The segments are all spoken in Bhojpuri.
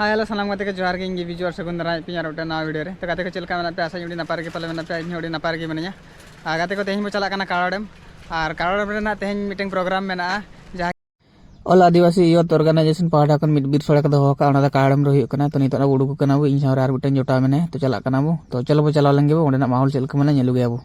हाय हेलो सलाम गाते के जोहार के इंगे विजुअल सगुन दाराय पे यार ओटा नवा वीडियो रे तो गाते को चलका मेना पे आशा जुड़ी नपार के पले मेना पे इन होड़ी नपार के मनिया गाते को तेहिं बो चला काना काड़ाडेम और काड़ाडेम रेना तेहिं मीटिंग प्रोग्राम मेना जहां ऑल आदिवासी यूथ ऑर्गेनाइजेशन पाहटा खन मिट बीर सोड़ा का दोहो का ओना काड़ाडेम रो हुयु कना तो नितो उडुक कना बो इन सावर आर मिटन जोटा मेने तो चला कना बो तो चलो बो चला लेंगे बो ओंडेना माहौल चलका मेना नेलु गया बो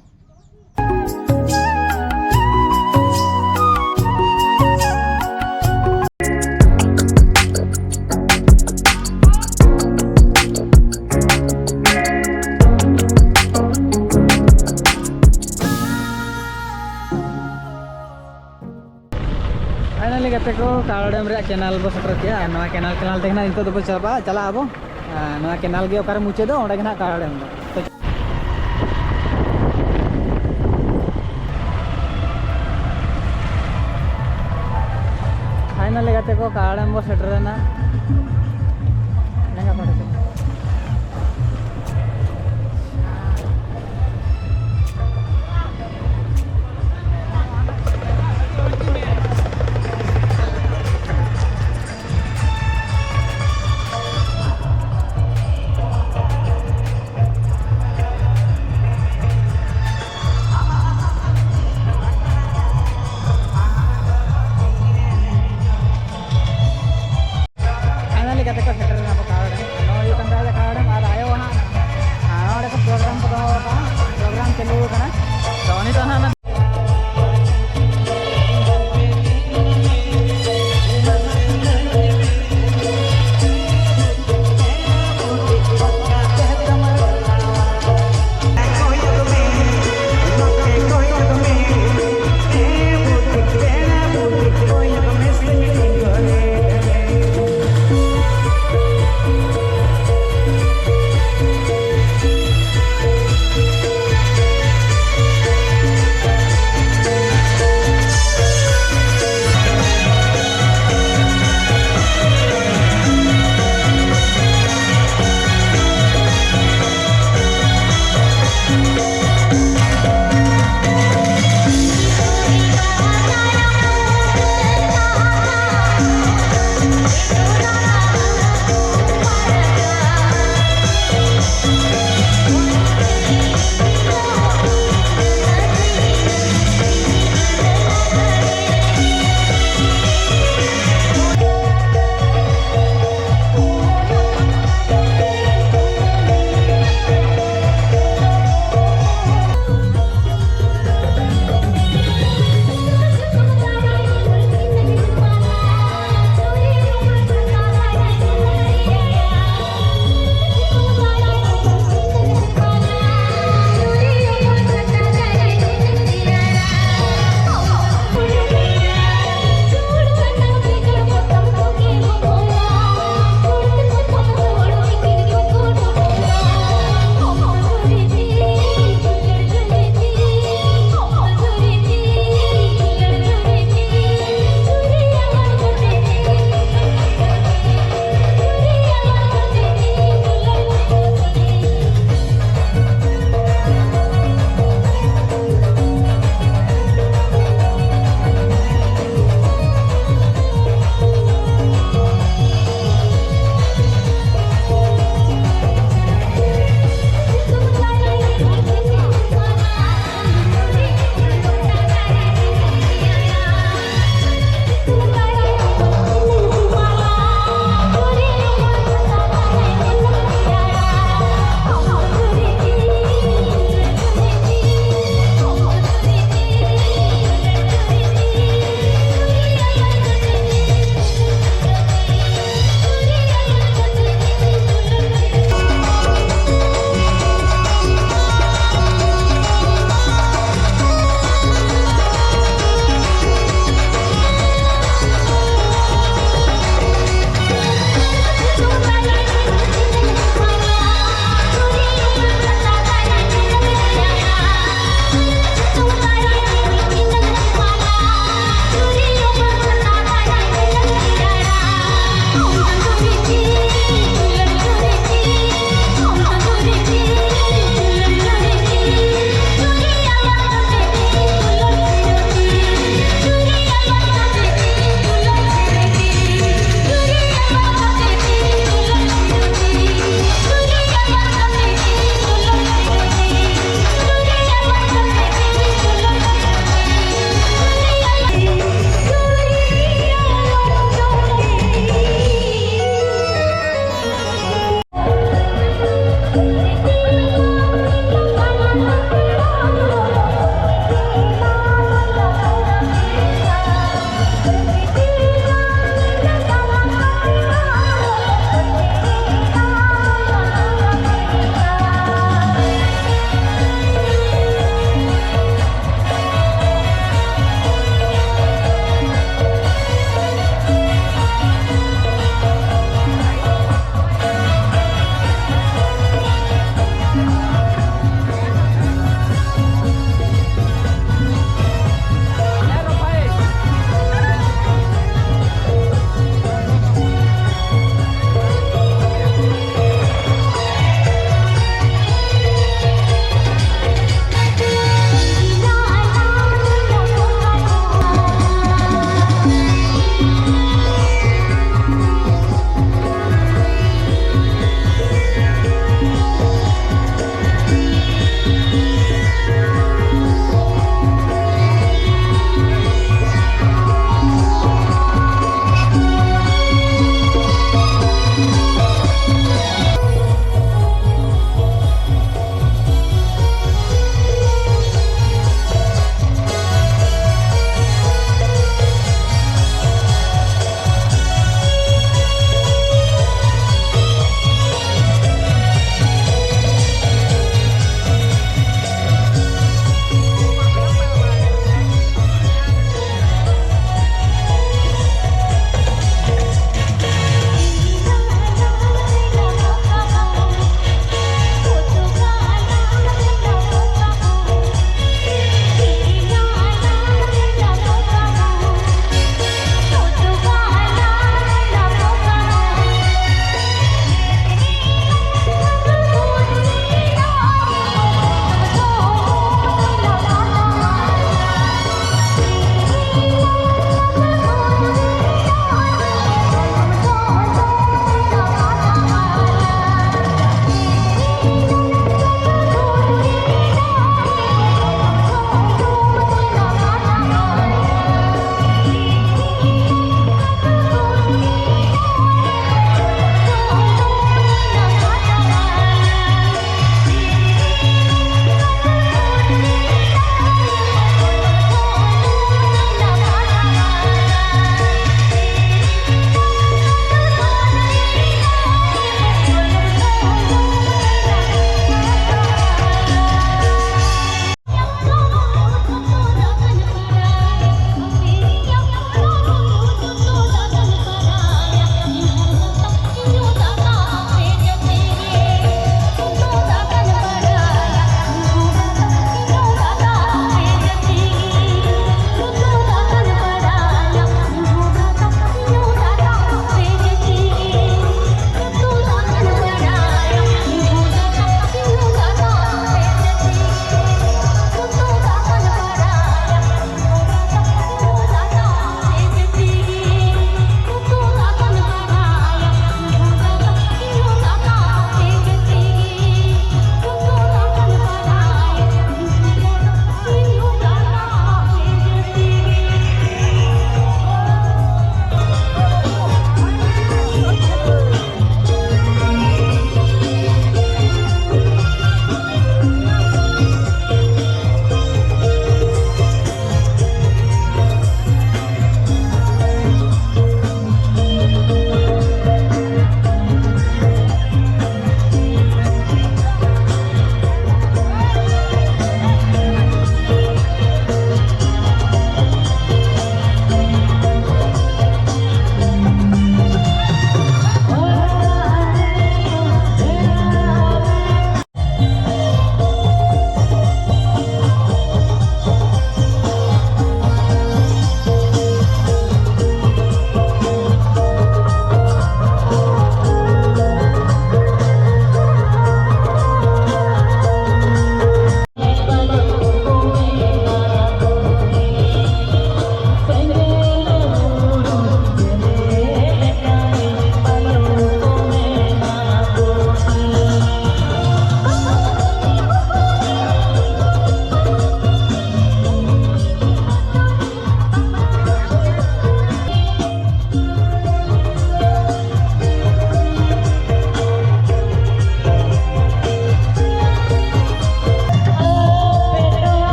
फाइनली गाते को काड़ाडेम रे केनाल बो सेटर के नवा केनाल केनाल देखना नितो दो चला आबो नवा केनाल गे ओकारे मुचे दो ओंडे गना काड़ाडेम दो फाइनली गाते को काड़ाडेम बो सेटर ना